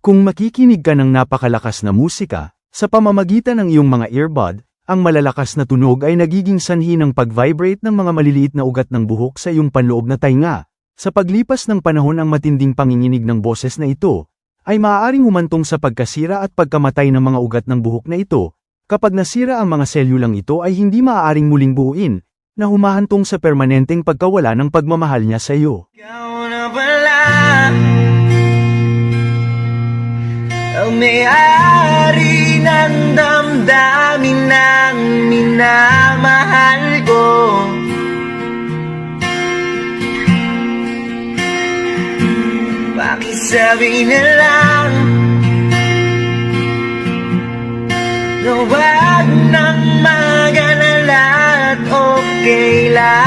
Kung makikinig ka ng napakalakas na musika, sa pamamagitan ng iyong mga earbud, ang malalakas na tunog ay nagiging sanhi ng pag-vibrate ng mga maliliit na ugat ng buhok sa iyong panloob na tainga. Sa paglipas ng panahon ang matinding panginginig ng boses na ito, ay maaaring humantong sa pagkasira at pagkamatay ng mga ugat ng buhok na ito. Kapag nasira ang mga selyulang ito ay hindi maaaring muling buuin, na humahantong sa permanenteng pagkawala ng pagmamahal niya sa iyo. Ikaw na pala ang may-ari ng damdamin ng minamahal ko. Pakisabi na lang na wag nang mag-alala at okay lang.